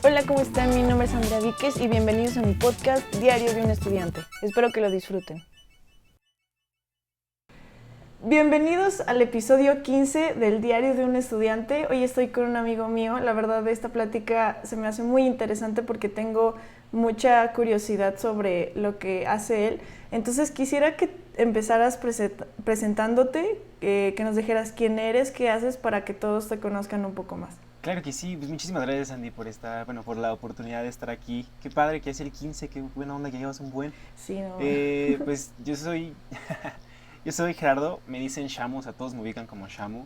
Hola, ¿cómo están? Mi nombre es Andrea Víquez y bienvenidos a mi podcast Diario de un Estudiante. Espero que lo disfruten. Bienvenidos al episodio 15 del Diario de un Estudiante. Hoy estoy con un amigo mío. La verdad, esta plática se me hace muy interesante porque tengo mucha curiosidad sobre lo que hace él. Entonces quisiera que empezaras presentándote, que nos dijeras quién eres, qué haces para que todos te conozcan un poco más. Claro que sí, pues muchísimas gracias Andy por la oportunidad de estar aquí. Qué padre que es el 15, qué buena onda que llevas un buen. Sí, no. Pues yo soy, yo soy Gerardo, me dicen Shamu, o sea, todos me ubican como Shamu.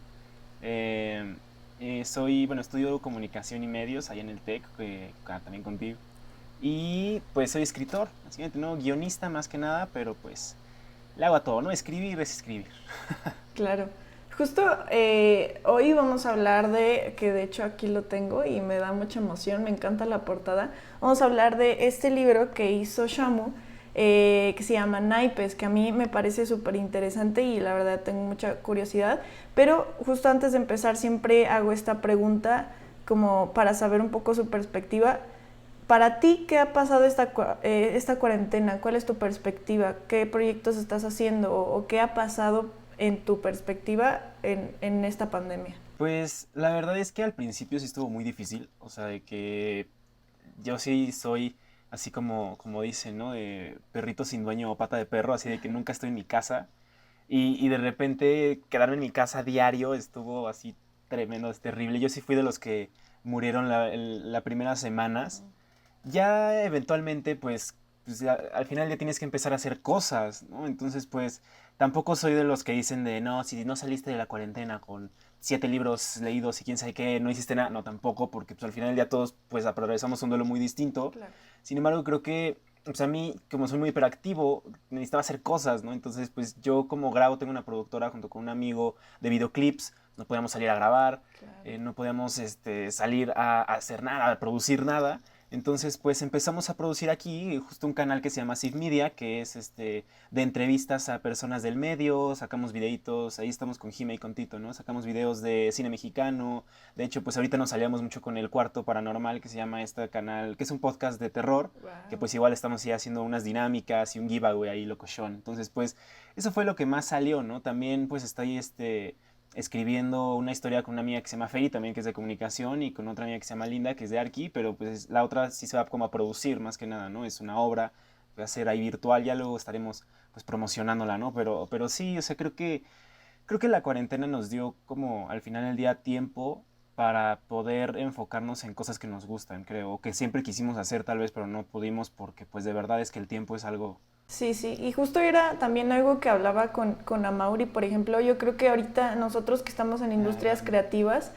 Eh, estudio comunicación y medios ahí en el TEC, también contigo. Y pues soy escritor, básicamente, ¿no? Guionista más que nada, pero pues le hago a todo, ¿no? Escribir es escribir. Claro. Justo hoy vamos a hablar que de hecho aquí lo tengo y me da mucha emoción, me encanta la portada. Vamos a hablar de este libro que hizo Shamu, que se llama Naipes, que a mí me parece súper interesante y la verdad tengo mucha curiosidad. Pero justo antes de empezar siempre hago esta pregunta como para saber un poco su perspectiva. Para ti, ¿qué ha pasado esta cuarentena? ¿Cuál es tu perspectiva? ¿Qué proyectos estás haciendo? ¿O qué ha pasado en tu perspectiva en esta pandemia? Pues la verdad es que al principio sí estuvo muy difícil, o sea, de que yo sí soy así como dicen, ¿no? De perrito sin dueño o pata de perro, así de que nunca estoy en mi casa. Y de repente quedarme en mi casa diario estuvo así tremendo, es terrible. Yo sí fui de los que murieron las primeras semanas. Ya eventualmente, pues al final ya tienes que empezar a hacer cosas, ¿no? Entonces, pues tampoco soy de los que dicen de, no, si no saliste de la cuarentena con 7 libros leídos y quién sabe qué, no hiciste nada. No, tampoco, porque pues al final ya todos pues atravesamos un duelo muy distinto. Claro. Sin embargo, creo que pues a mí, como soy muy hiperactivo, necesitaba hacer cosas, ¿no? Entonces, pues yo como grabo, tengo una productora junto con un amigo de videoclips, no podíamos salir a grabar, Claro. no podíamos salir a hacer nada, a producir nada. Entonces, pues empezamos a producir aquí justo un canal que se llama Sif Media, que es de entrevistas a personas del medio, sacamos videitos, ahí estamos con Jime y con Tito, ¿no? Sacamos videos de cine mexicano. De hecho, pues ahorita nos salíamos mucho con El Cuarto Paranormal, que se llama este canal, que es un podcast de terror, que Wow. pues igual estamos ya haciendo unas dinámicas y un giveaway ahí locochón. Entonces, pues eso fue lo que más salió, ¿no? También pues está ahí escribiendo una historia con una amiga que se llama Feri, también que es de comunicación, y con otra amiga que se llama Linda, que es de Arqui, pero pues la otra sí se va como a producir más que nada, ¿no? Es una obra, va a ser ahí virtual, ya luego estaremos pues promocionándola, ¿no? Pero sí, o sea, creo que la cuarentena nos dio como al final del día tiempo para poder enfocarnos en cosas que nos gustan, creo, o que siempre quisimos hacer tal vez, pero no pudimos porque pues de verdad es que el tiempo es algo. Sí, sí, y justo era también algo que hablaba con Amaury, por ejemplo, yo creo que ahorita nosotros que estamos en Ah, industrias grande. creativas,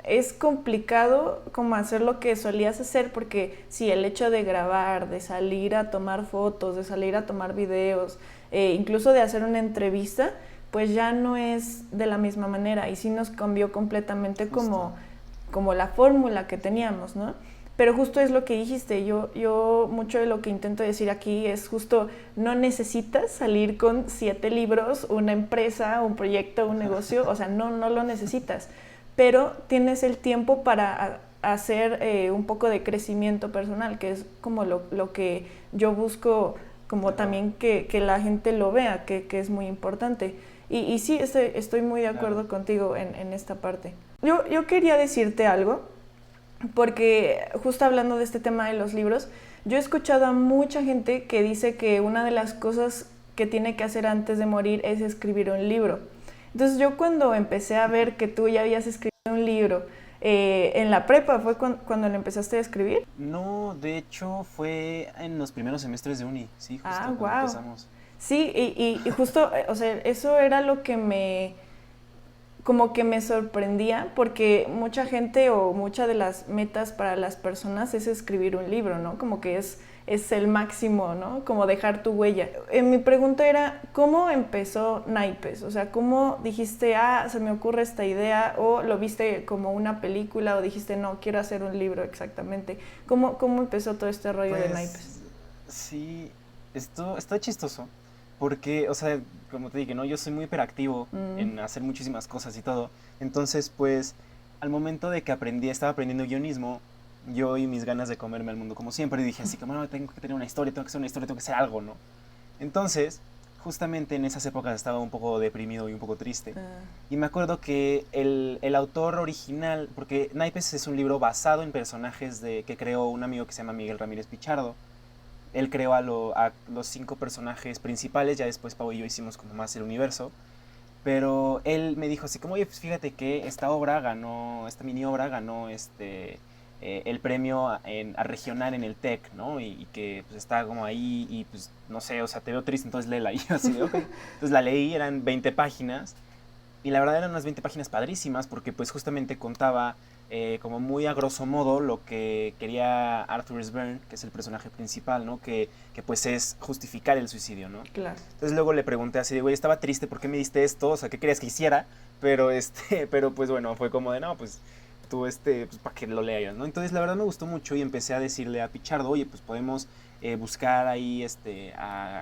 es complicado como hacer lo que solías hacer, porque sí, el hecho de grabar, de salir a tomar fotos, de salir a tomar videos, incluso de hacer una entrevista, pues ya no es de la misma manera y sí nos cambió completamente Justo. como la fórmula que teníamos, ¿no? Pero justo es lo que dijiste, yo mucho de lo que intento decir aquí es justo, no necesitas salir con 7 libros, una empresa, un proyecto, un negocio, o sea, no lo necesitas, pero tienes el tiempo para hacer un poco de crecimiento personal, que es como lo que yo busco, como Claro, también que la gente lo vea, que es muy importante. Y sí, estoy muy de claro. acuerdo contigo en esta parte. Yo quería decirte algo porque justo hablando de este tema de los libros, yo he escuchado a mucha gente que dice que una de las cosas que tiene que hacer antes de morir es escribir un libro. Entonces yo cuando empecé a ver que tú ya habías escrito un libro, en la prepa fue cuando lo empezaste a escribir. No, de hecho fue en los primeros semestres de uni, sí, Ah, justo cuando wow. empezamos. Sí, y justo, o sea, eso era lo que como que me sorprendía porque mucha gente o muchas de las metas para las personas es escribir un libro, ¿no? Como que es el máximo, ¿no? Como dejar tu huella. Mi pregunta era, ¿cómo empezó Naipes? O sea, ¿cómo dijiste, se me ocurre esta idea? ¿O lo viste como una película? ¿O dijiste, no, quiero hacer un libro exactamente? ¿Cómo empezó todo este rollo de Naipes? Pues sí, esto está chistoso, porque, o sea, como te dije, ¿no? Yo soy muy hiperactivo Mm, en hacer muchísimas cosas y todo. Entonces, pues, al momento de que estaba aprendiendo guionismo, yo y mis ganas de comerme al mundo como siempre, y dije así como, no, tengo que tener una historia, tengo que hacer una historia, tengo que hacer algo, ¿no? Entonces, justamente en esas épocas estaba un poco deprimido y un poco triste. Y me acuerdo que el autor original, porque Naipes es un libro basado en personajes que creó un amigo que se llama Miguel Ramírez Pichardo. Él creó a los 5 personajes principales, ya después Pau y yo hicimos como más el universo. Pero él me dijo así como, oye, pues fíjate que esta mini obra ganó el premio a regional en el TEC, ¿no? Y que pues está como ahí y pues no sé, o sea, te veo triste, entonces léela. Y yo así de, ok. Entonces la leí, eran 20 páginas y la verdad eran unas 20 páginas padrísimas porque pues justamente contaba como muy a grosso modo lo que quería Arthur S. Byrne, que es el personaje principal, ¿no? Que pues es justificar el suicidio, ¿no? Claro. Entonces luego le pregunté así de, güey, estaba triste, ¿por qué me diste esto? O sea, ¿qué querías que hiciera? Pero pero pues bueno, fue como de, no, pues tú pues para que lo leas, ¿no? Entonces la verdad me gustó mucho y empecé a decirle a Pichardo, oye, pues podemos buscar ahí,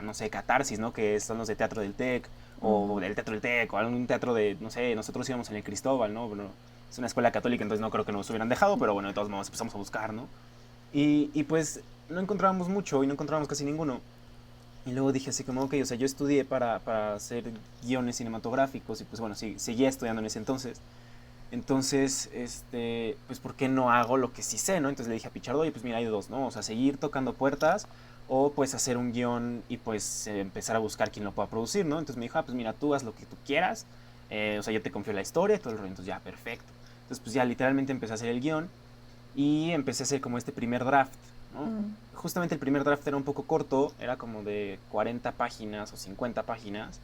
no sé, Catarsis, ¿no? Que son los de Teatro del TEC, o del Teatro del TEC, o algún teatro de, no sé, nosotros íbamos en el Cristóbal, ¿no? Bueno, es una escuela católica, entonces no creo que nos hubieran dejado, pero bueno, de todos modos empezamos a buscar, ¿no? Y pues no encontrábamos mucho y no encontrábamos casi ninguno. Y luego dije así como, ok, o sea, yo estudié para hacer guiones cinematográficos y pues bueno, sí, seguía estudiando en ese entonces. Entonces, pues ¿por qué no hago lo que sí sé, no? Entonces le dije a Pichardo, oye, pues mira, hay dos, ¿no? O sea, seguir tocando puertas o pues hacer un guión y pues empezar a buscar quién lo pueda producir, ¿no? Entonces me dijo, pues mira, tú haz lo que tú quieras, o sea, yo te confío la historia, todo el rollo, entonces ya, perfecto. Entonces pues ya literalmente empecé a hacer el guión y empecé a hacer como este primer draft, ¿no? Justamente el primer draft era un poco corto, era como de 40 páginas o 50 páginas.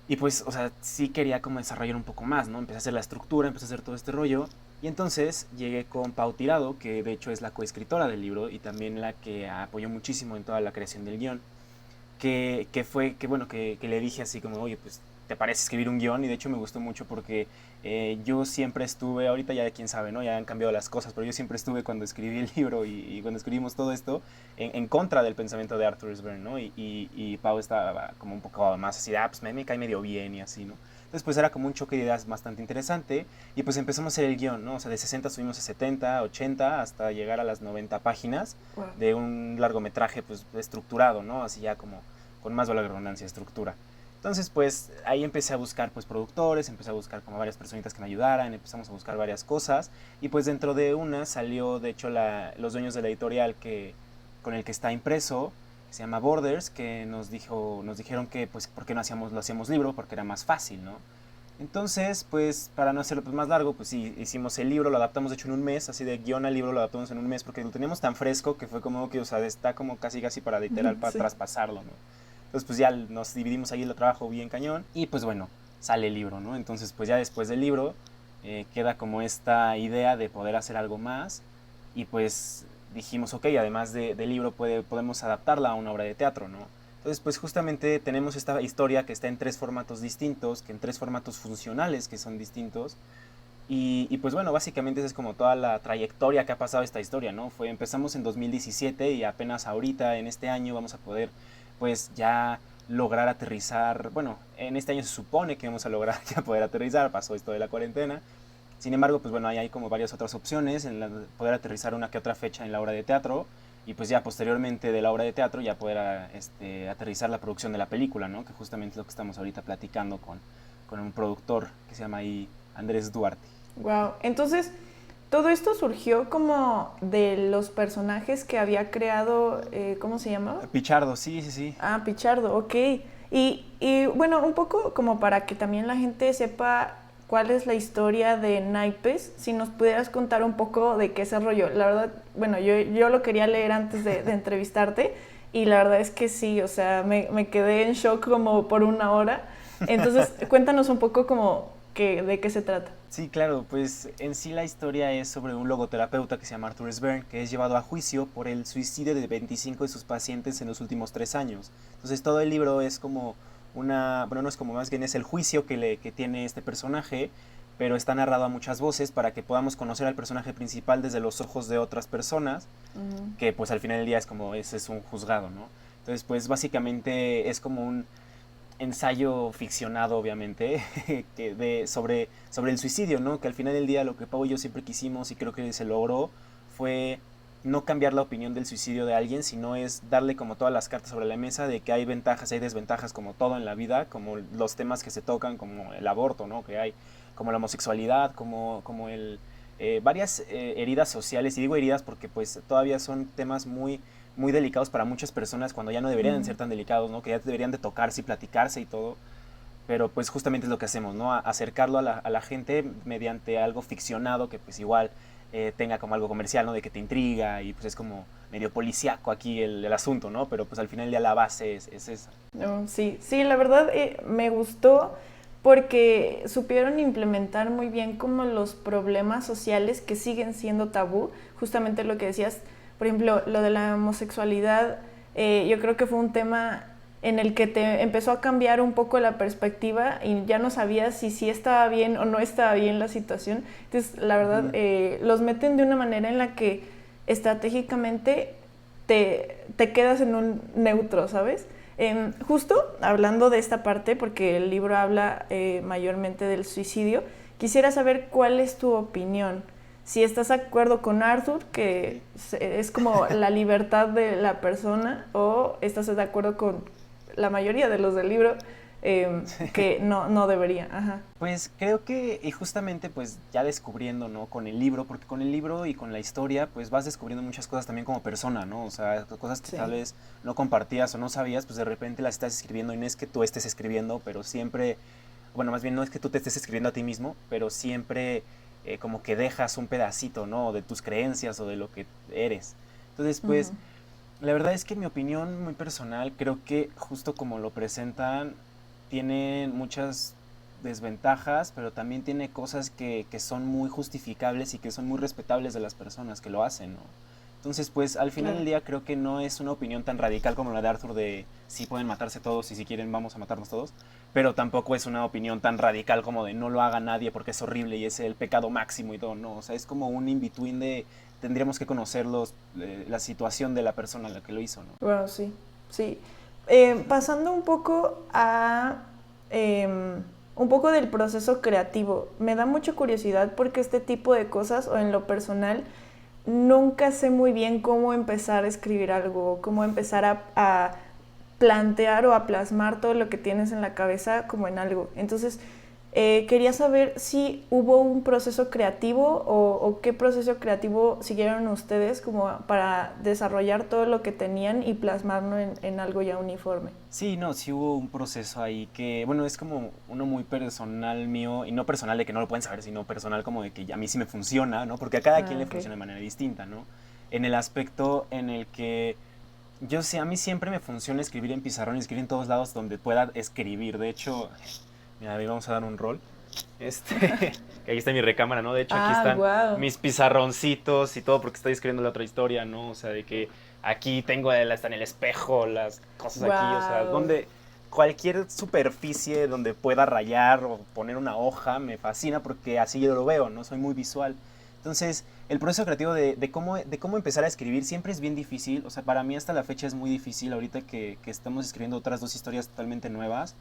Y pues, o sea, sí quería como desarrollar un poco más, ¿no? Empecé a hacer la estructura, empecé a hacer todo este rollo. Y entonces llegué con Pau Tirado, que de hecho es la coescritora del libro y también la que apoyó muchísimo en toda la creación del guión. Que le dije así como, oye, pues, ¿te parece escribir un guión? Y de hecho me gustó mucho porque yo siempre estuve, ahorita ya quién sabe, ¿no? Ya han cambiado las cosas, pero yo siempre estuve cuando escribí el libro y cuando escribimos todo esto en contra del pensamiento de Arthur S. Byrne, ¿no? Y Pau estaba como un poco más así, pues me cae medio bien y así, ¿no? Entonces pues era como un choque de ideas bastante interesante y pues empezamos a hacer el guión, ¿no? O sea, de 60 subimos a 70, 80 hasta llegar a las 90 páginas de un largometraje pues estructurado, ¿no? Así ya como con más valor de redundancia, estructura. Entonces, pues ahí empecé a buscar pues productores, empecé a buscar como varias personitas que me ayudaran, empezamos a buscar varias cosas y pues dentro de una salió de hecho los dueños de la editorial con el que está impreso, que se llama Borders, que nos dijeron que pues por qué no lo hacíamos libro, porque era más fácil, ¿no? Entonces, pues para no hacerlo pues, más largo, pues sí, hicimos el libro, lo adaptamos de hecho en un mes, así de guión al libro lo adaptamos en un mes, porque lo teníamos tan fresco que fue como que, o sea, está como casi para literal, para traspasarlo, ¿no? Entonces, pues ya nos dividimos ahí el trabajo bien cañón y pues bueno, sale el libro, ¿no? Entonces, pues ya después del libro queda como esta idea de poder hacer algo más y pues dijimos, ok, además del libro podemos adaptarla a una obra de teatro, ¿no? Entonces, pues justamente tenemos esta historia que está en 3 formatos distintos, que en 3 formatos funcionales que son distintos. Y pues bueno, básicamente esa es como toda la trayectoria que ha pasado esta historia, ¿no? Empezamos en 2017 y apenas ahorita, en este año, vamos a poder pues ya lograr aterrizar, bueno, en este año se supone que vamos a lograr ya poder aterrizar, pasó esto de la cuarentena. Sin embargo, pues bueno, ahí hay como varias otras opciones, poder aterrizar una que otra fecha en la obra de teatro y pues ya posteriormente de la obra de teatro ya poder aterrizar la producción de la película, ¿no? Que justamente es lo que estamos ahorita platicando con un productor que se llama ahí Andrés Duarte. Wow, entonces todo esto surgió como de los personajes que había creado, ¿cómo se llama? Pichardo, sí, sí, sí. Ah, Pichardo, ok. Y bueno, un poco como para que también la gente sepa cuál es la historia de Naipes, si nos pudieras contar un poco de qué es el rollo. La verdad, bueno, yo lo quería leer antes de entrevistarte y la verdad es que sí, o sea, me quedé en shock como por una hora. Entonces, cuéntanos un poco como de qué se trata. Sí, claro, pues en sí la historia es sobre un logoterapeuta que se llama Arthur S. Byrne, que es llevado a juicio por el suicidio de 25 de sus pacientes en los últimos 3 años. Entonces todo el libro es como bueno, no es como, más bien es el juicio que tiene este personaje, pero está narrado a muchas voces para que podamos conocer al personaje principal desde los ojos de otras personas, que pues al final del día es como, ese es un juzgado, ¿no? Entonces pues básicamente es como un ensayo ficcionado, obviamente, sobre el suicidio, ¿no? Que al final del día lo que Pau y yo siempre quisimos y creo que se logró fue no cambiar la opinión del suicidio de alguien, sino es darle como todas las cartas sobre la mesa de que hay ventajas, hay desventajas como todo en la vida, como los temas que se tocan, como el aborto, ¿no? Que hay, como la homosexualidad, como varias heridas sociales, y digo heridas porque pues todavía son temas muy delicados para muchas personas cuando ya no deberían ser tan delicados, ¿no? Que ya deberían de tocarse y platicarse y todo, pero pues justamente es lo que hacemos, ¿no? Acercarlo a la gente mediante algo ficcionado que pues igual tenga como algo comercial, ¿no? De que te intriga y pues es como medio policíaco aquí el asunto, ¿no? Pero pues al final ya la base es esa. No, sí, sí, la verdad me gustó porque supieron implementar muy bien como los problemas sociales que siguen siendo tabú, justamente lo que decías, por ejemplo, lo de la homosexualidad, yo creo que fue un tema en el que te empezó a cambiar un poco la perspectiva y ya no sabías si sí estaba bien o no estaba bien la situación. Entonces, la verdad, los meten de una manera en la que estratégicamente te quedas en un neutro, ¿sabes? Justo hablando de esta parte, porque el libro habla mayormente del suicidio, quisiera saber cuál es tu opinión. Si estás de acuerdo con Arthur, que es como la libertad de la persona, o estás de acuerdo con la mayoría de los del libro, que no debería. Ajá. Pues creo que, y justamente pues ya descubriendo, ¿no? Con el libro, porque con el libro y con la historia pues vas descubriendo muchas cosas también como persona, ¿no? O sea, cosas que tal vez no compartías o no sabías, pues de repente las estás escribiendo y no es que tú estés escribiendo, pero siempre, bueno, más bien no es que tú te estés escribiendo a ti mismo, pero siempre como que dejas un pedacito, ¿no? De tus creencias o de lo que eres. Entonces, pues, la verdad es que mi opinión muy personal, creo que justo como lo presentan, tienen muchas desventajas, pero también tiene cosas que son muy justificables y que son muy respetables de las personas que lo hacen, ¿no? Entonces, pues al final del día creo que no es una opinión tan radical como la de Arthur de sí pueden matarse todos y si quieren vamos a matarnos todos, pero tampoco es una opinión tan radical como de no lo haga nadie porque es horrible y es el pecado máximo y todo, no, o sea, es como un in-between de tendríamos que conocer la situación de la persona a la que lo hizo, ¿no? Bueno, sí, sí. Pasando un poco a un poco del proceso creativo, me da mucha curiosidad porque este tipo de cosas, o en lo personal, nunca sé muy bien cómo empezar a escribir algo, cómo empezar a plantear o a plasmar todo lo que tienes en la cabeza como en algo. Entonces, quería saber si hubo un proceso creativo o qué proceso creativo siguieron ustedes como para desarrollar todo lo que tenían y plasmarlo en algo ya uniforme. Sí, no, sí hubo un proceso ahí que, bueno, es como uno muy personal mío, y no personal de que no lo pueden saber, sino personal como de que a mí sí me funciona, ¿no? Porque a cada quien le funciona de manera distinta, ¿no? En el aspecto en el que yo sé, a mí siempre me funciona escribir en pizarrón y escribir en todos lados donde pueda escribir. De hecho, mira, ahí vamos a dar un rol. Que ahí está mi recámara, ¿no? De hecho, aquí están mis pizarroncitos y todo porque estoy escribiendo la otra historia, ¿no? O sea, de que aquí tengo hasta en el espejo las cosas aquí, o sea, donde cualquier superficie donde pueda rayar o poner una hoja me fascina porque así yo lo veo, ¿no? Soy muy visual. Entonces, el proceso creativo de cómo empezar a escribir siempre es bien difícil. O sea, para mí hasta la fecha es muy difícil ahorita que estamos escribiendo otras dos historias totalmente nuevas.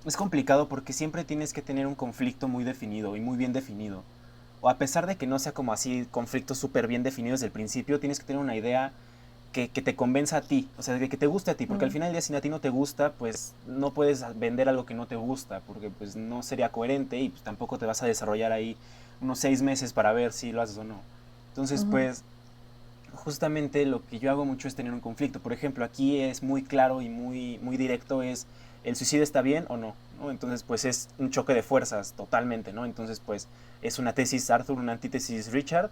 Es complicado porque siempre tienes que tener un conflicto muy definido y muy bien definido. O a pesar de que no sea como así conflictos súper bien definidos desde el principio, tienes que tener una idea que te convenza a ti, o sea, que te guste a ti, porque al final del día si a ti no te gusta, pues no puedes vender algo que no te gusta, porque pues no sería coherente y pues tampoco te vas a desarrollar ahí unos 6 meses para ver si lo haces o no. Entonces, pues, justamente lo que yo hago mucho es tener un conflicto. Por ejemplo, aquí es muy claro y muy directo, es el suicidio está bien o no, ¿no? Entonces, pues es un choque de fuerzas totalmente, ¿no? Entonces, pues es una tesis Arthur, una antítesis Richard.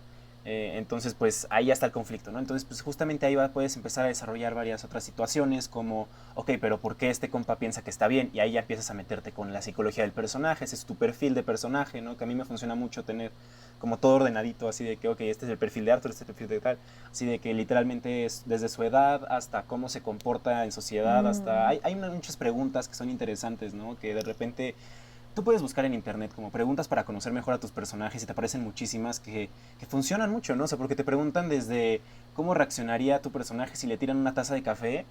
Entonces, pues ahí ya está el conflicto, ¿no? Entonces, pues justamente ahí puedes empezar a desarrollar varias otras situaciones como, ok, pero ¿por qué este compa piensa que está bien? Y ahí ya empiezas a meterte con la psicología del personaje, ese es tu perfil de personaje, ¿no? Que a mí me funciona mucho tener como todo ordenadito, así de que, ok, este es el perfil de Arthur, este es el perfil de tal, así de que literalmente es desde su edad hasta cómo se comporta en sociedad, hasta... Hay muchas preguntas que son interesantes, ¿no? Que de repente... Tú puedes buscar en internet como preguntas para conocer mejor a tus personajes y te aparecen muchísimas que funcionan mucho, ¿no? O sea, porque te preguntan desde cómo reaccionaría tu personaje si le tiran una taza de café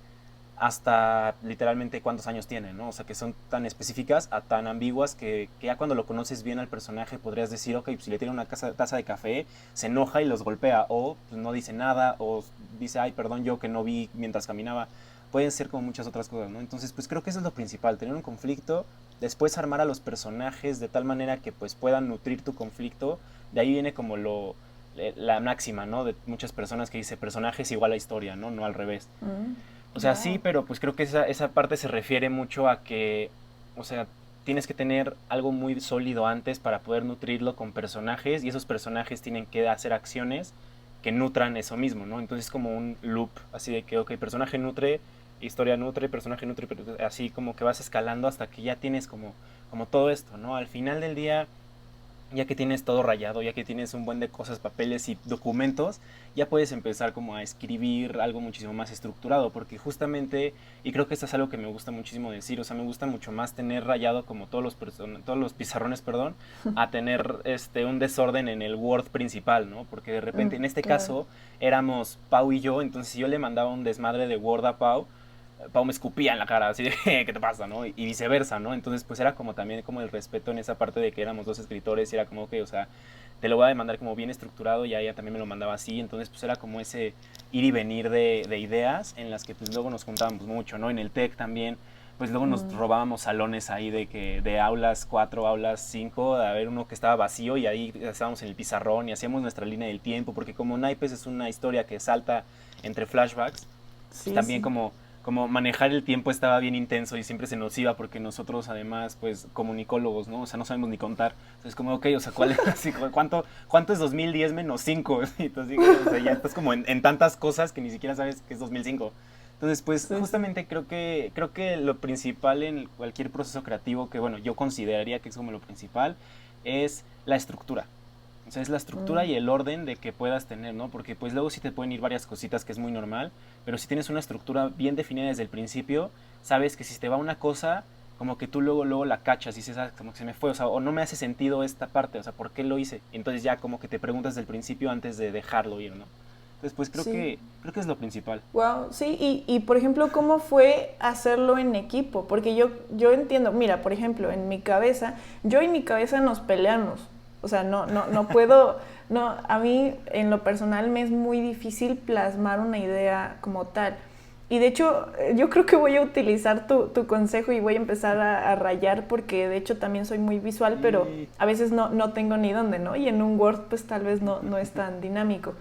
hasta literalmente cuántos años tiene, ¿no? O sea, que son tan específicas a tan ambiguas que ya cuando lo conoces bien al personaje podrías decir, ok, pues si le tiene una taza de café, se enoja y los golpea, o pues, no dice nada, o dice, ay, perdón, yo que no vi mientras caminaba. Pueden ser como muchas otras cosas, ¿no? Entonces, pues creo que eso es lo principal, tener un conflicto, después armar a los personajes de tal manera que pues puedan nutrir tu conflicto. De ahí viene como la máxima, ¿no? De muchas personas que dice personajes igual a historia, ¿no? No al revés. O sea, sí, Wow. pero pues creo que esa parte se refiere mucho a que, o sea, tienes que tener algo muy sólido antes para poder nutrirlo con personajes y esos personajes tienen que hacer acciones que nutran eso mismo, ¿no? Entonces es como un loop, así de que, ok, personaje nutre, historia nutre, personaje nutre, así como que vas escalando hasta que ya tienes como todo esto, ¿no? Al final del día ya que tienes todo rayado, ya que tienes un buen de cosas, papeles y documentos, ya puedes empezar como a escribir algo muchísimo más estructurado, porque justamente, y creo que esto es algo que me gusta muchísimo decir, o sea, me gusta mucho más tener rayado como todos los pizarrones, perdón, a tener un desorden en el Word principal, ¿no? Porque de repente, en este Claro. caso, éramos Pau y yo, entonces si yo le mandaba un desmadre de Word a Pau me escupía en la cara, así de, ¿qué te pasa, no? Y viceversa, ¿no? Entonces, pues era como también como el respeto en esa parte de que éramos dos escritores y era como que, o sea, te lo voy a demandar como bien estructurado y a ella también me lo mandaba así, entonces pues era como ese ir y venir de ideas en las que pues luego nos juntábamos mucho, ¿no? En el TEC también, pues luego nos Mm, robábamos salones ahí de aulas 4, aulas 5, a ver uno que estaba vacío y ahí estábamos en el pizarrón y hacíamos nuestra línea del tiempo, porque como Naipes es una historia que salta entre flashbacks, pues sí, también sí. como manejar el tiempo estaba bien intenso y siempre se nos iba porque nosotros además pues comunicólogos, ¿no? O sea, no sabemos ni contar. Entonces como, ok, o sea, ¿cuál es, así, cuánto es 2010 menos 5? Entonces, o sea, ya estás como en tantas cosas que ni siquiera sabes qué es 2005. Entonces, pues Sí, sí. justamente creo que lo principal en cualquier proceso creativo, que bueno, yo consideraría que es como lo principal, es la estructura. O sea, es la estructura Mm, y el orden de que puedas tener, ¿no? Porque pues luego sí te pueden ir varias cositas que es muy normal, pero si tienes una estructura bien definida desde el principio, sabes que si te va una cosa, como que tú luego la cachas y dices, ah, como que se me fue, o sea, o no me hace sentido esta parte, o sea, ¿por qué lo hice? Entonces ya como que te preguntas desde el principio antes de dejarlo ir, ¿no? Entonces pues creo sí. que, creo que es lo principal. Wow, sí, y por ejemplo, ¿cómo fue hacerlo en equipo? Porque yo entiendo, mira, por ejemplo, yo en mi cabeza nos peleamos. O sea, no puedo, no, a mí en lo personal me es muy difícil plasmar una idea como tal. Y de hecho, yo creo que voy a utilizar tu consejo y voy a empezar a rayar porque de hecho también soy muy visual, pero Sí, a veces no tengo ni dónde, ¿no? Y en un Word pues tal vez no es tan dinámico.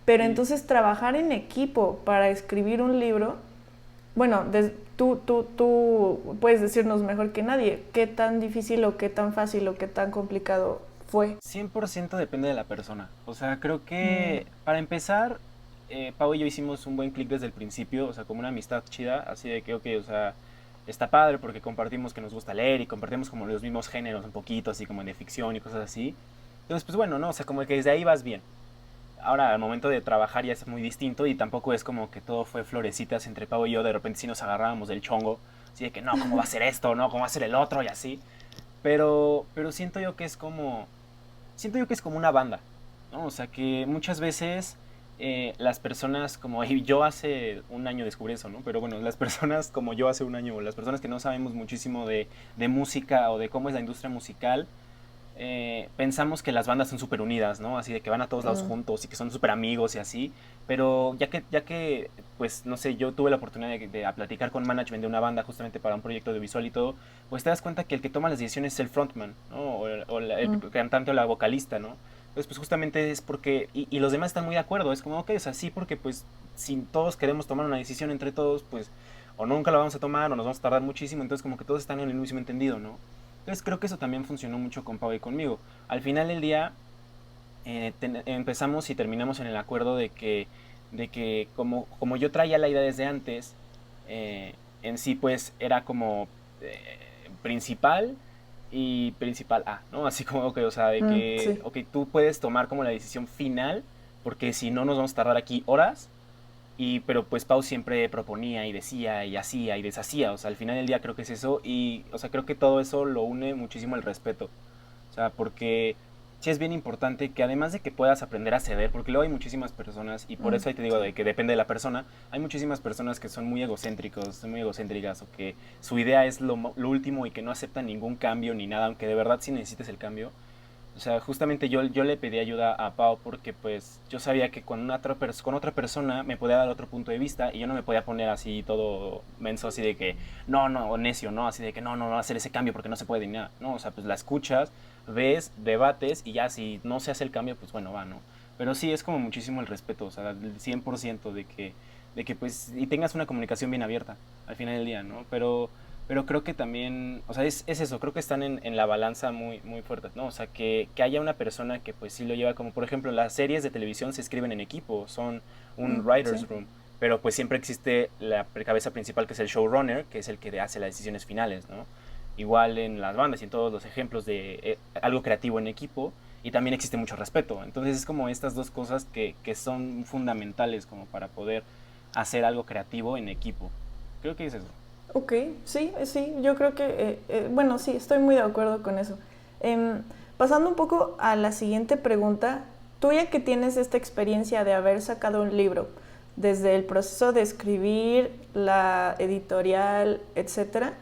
Pero sí. entonces trabajar en equipo para escribir un libro, bueno, tú puedes decirnos mejor que nadie qué tan difícil o qué tan fácil o qué tan complicado fue. 100% depende de la persona. O sea, creo Mm, que para empezar, Pau y yo hicimos un buen clic desde el principio, o sea, como una amistad chida, así de que, ok, o sea, está padre porque compartimos que nos gusta leer y compartimos como los mismos géneros un poquito, así como de ficción y cosas así. Entonces, pues bueno, ¿no? O sea, como que desde ahí vas bien. Ahora, al momento de trabajar ya es muy distinto y tampoco es como que todo fue florecitas entre Pau y yo, de repente sí nos agarrábamos del chongo, así de que no, ¿cómo va a ser esto? No, ¿cómo va a ser el otro? Y así. Pero siento yo que es como una banda, ¿no? O sea, que muchas veces las personas como y yo hace un año descubrí eso, ¿no? Pero bueno, las personas como yo hace un año, las personas que no sabemos muchísimo de música o de cómo es la industria musical, pensamos que las bandas son súper unidas, ¿no? Así de que van a todos lados mm, juntos y que son súper amigos y así. Pero ya que, pues, no sé, yo tuve la oportunidad de platicar con management de una banda justamente para un proyecto de visual y todo, pues te das cuenta que el que toma las decisiones es el frontman, ¿no? O el mm, cantante o la vocalista, ¿no? Entonces, pues justamente es porque, y los demás están muy de acuerdo, es como, ok, es así porque, pues, si todos queremos tomar una decisión entre todos, pues, o nunca la vamos a tomar o nos vamos a tardar muchísimo, entonces como que todos están en el mismo entendido, ¿no? Entonces creo que eso también funcionó mucho con Pau y conmigo. Al final del día empezamos y terminamos en el acuerdo de que como yo traía la idea desde antes, en sí pues era como principal y principal A, ¿no? Así como que, o sea, de que, sí. ok, tú puedes tomar como la decisión final, porque si no nos vamos a tardar aquí horas, pero pues Pau siempre proponía y decía y hacía y deshacía, o sea, al final del día creo que es eso y, o sea, creo que todo eso lo une muchísimo el respeto, o sea, porque sí es bien importante que además de que puedas aprender a ceder, porque luego hay muchísimas personas, y por eso ahí te digo de que depende de la persona, hay muchísimas personas que son muy egocéntricos, son muy egocéntricas, o que su idea es lo último y que no aceptan ningún cambio ni nada, aunque de verdad sí necesites el cambio. O sea, justamente yo le pedí ayuda a Pau porque pues yo sabía que con otra persona me podía dar otro punto de vista y yo no me podía poner así todo menso, así de que no, no, o necio, ¿no? Así de que no, no, no hacer ese cambio porque no se puede ni nada. No, o sea, pues la escuchas, ves, debates y ya si no se hace el cambio, pues bueno, va, ¿no? Pero sí es como muchísimo el respeto, o sea, el 100% de que pues, y tengas una comunicación bien abierta al final del día, ¿no? Pero creo que también, o sea, es eso, creo que están en la balanza muy, muy fuertes, ¿no? O sea, que haya una persona que pues sí lo lleva, como por ejemplo las series de televisión se escriben en equipo, son un Sí. writer's room, pero pues siempre existe la cabeza principal que es el showrunner, que es el que hace las decisiones finales, ¿no? Igual en las bandas y en todos los ejemplos de algo creativo en equipo, y también existe mucho respeto. Entonces es como estas dos cosas que son fundamentales como para poder hacer algo creativo en equipo. Creo que es eso. Ok, sí, sí, yo creo que, bueno, sí, estoy muy de acuerdo con eso. Em, Pasando un poco a la siguiente pregunta, tú ya que tienes esta experiencia de haber sacado un libro, desde el proceso de escribir, la editorial, etcétera,